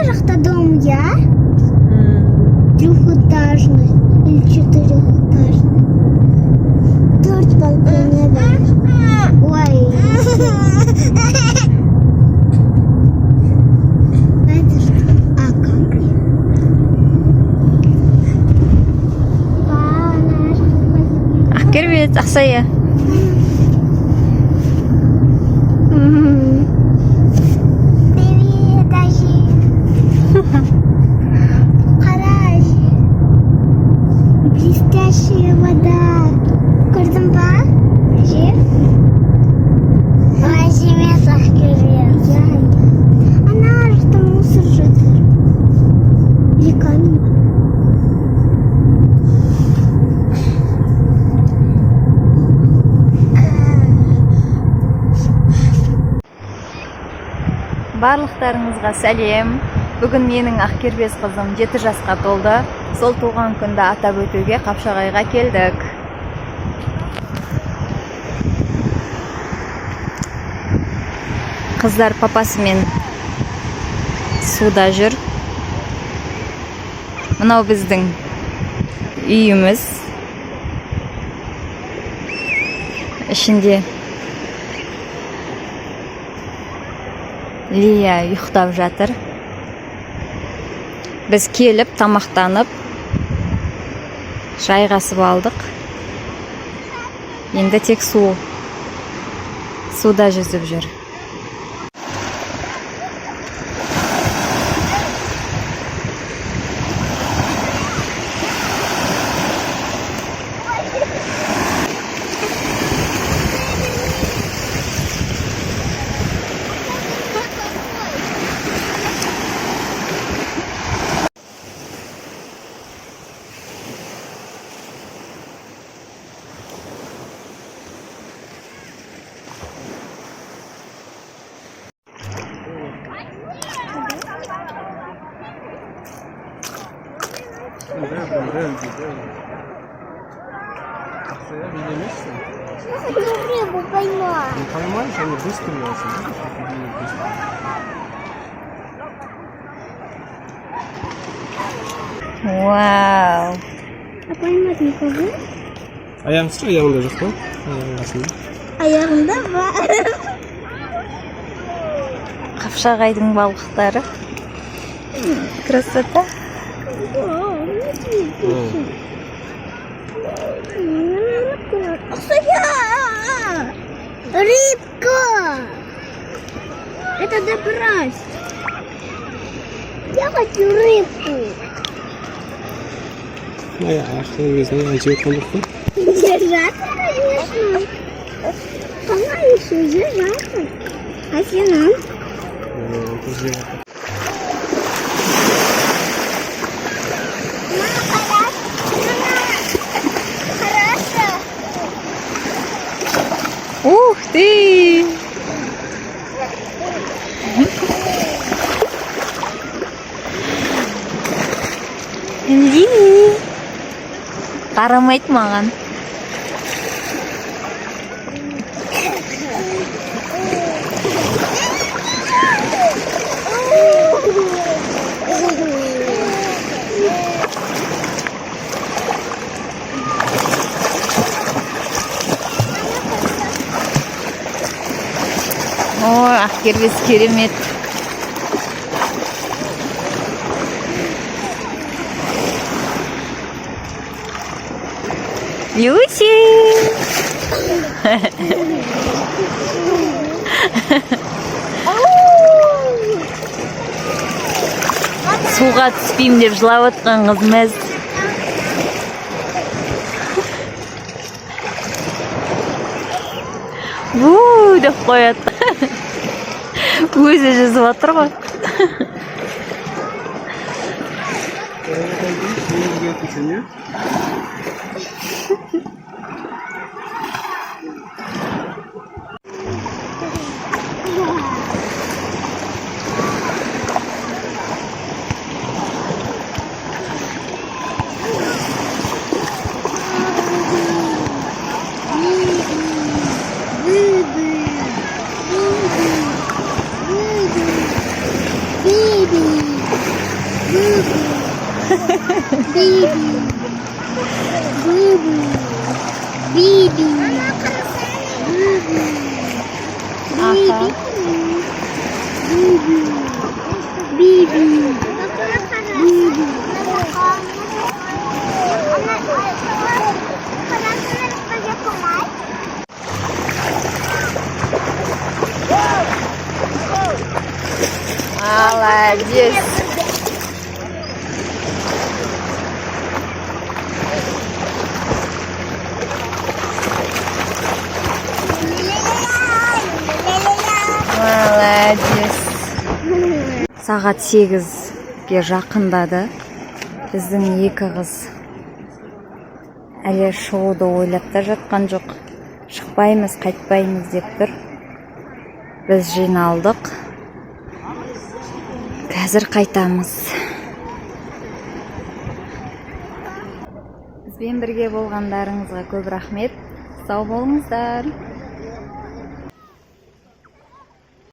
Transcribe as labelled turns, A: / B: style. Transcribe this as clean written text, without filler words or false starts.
A: жақта дом, я? Трехэтажный или четырехэтажный. 4 балкона, да. Ой. Это что? А как?
B: Кирбет, Аксая.
A: Привет, Ажи. Хорош. Блестящая вода. Көрдің ба? Ажи? Ажи емес Ақкербет. Ана жақта мусор жатыр. Реками.
B: Барлықтарыңызға сәлем. Бүгін менің Ақкербез қызым 7 жасқа толды. Сол туған күнді атап өтуге Қапшағайға келдік. Қыздар папасымен суда жүр. Мынау біздің үйіміз. Ішінде Лия ұйықтап жатыр. Біз келіп, тамақтанып, жайғасып алдық. Енді тек суда жүзіп жүр.
A: Рыбу поймала.
C: Не поймаешь, они быстрые очень. Видишь, как они быстрые.
B: Вау!
A: А поймать никого?
C: Ayağım sıçra, ayağımda yok mu? Ayağım aslında.
A: Ayağımда var.
B: Қапшағайдың балықтары. Красота.
A: Рыбка! Это добрать. Я хочу рыбку.
C: Ayaklarını gözüne acıyor kalırsın.
A: Держаться, конечно. Она еще держаться. А синам?
B: Ух ты! Ли! Қарамайды маған. Ой, Ақкербез керемет. Люси! Суға түспеймін деп жылап отқан қыз мәз. Вуу деп қояды. Өзі жүзіп отыр ғой.
A: Baby. Bibi.
B: Aka. Молодец. Молодец. Сағат 8-ге жақындады. Біздің екі қыз әлі шығуды ойлап та жатқан жоқ. Шықпаймыз, қайтпаймыз деп тұр. Біз жиналдық. Қазір қайтамыз. Бізбен бірге болғандарыңызға көп рахмет. Сау болыңыздар.